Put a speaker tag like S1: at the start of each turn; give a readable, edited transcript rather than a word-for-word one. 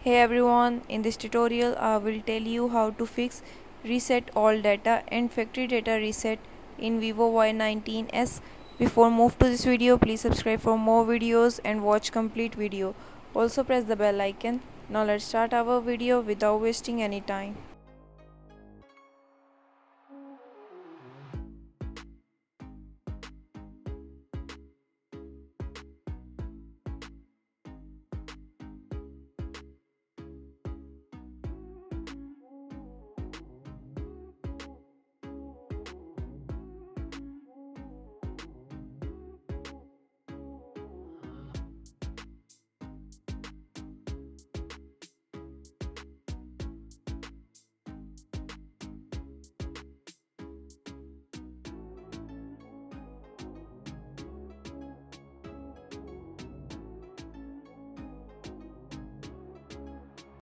S1: Hey everyone, in this tutorial I will tell you how to fix reset all data and factory data reset in Vivo Y19s. Before move to this video, please subscribe for more videos and watch complete video. Also press the bell icon. Now let's start our video without wasting any time.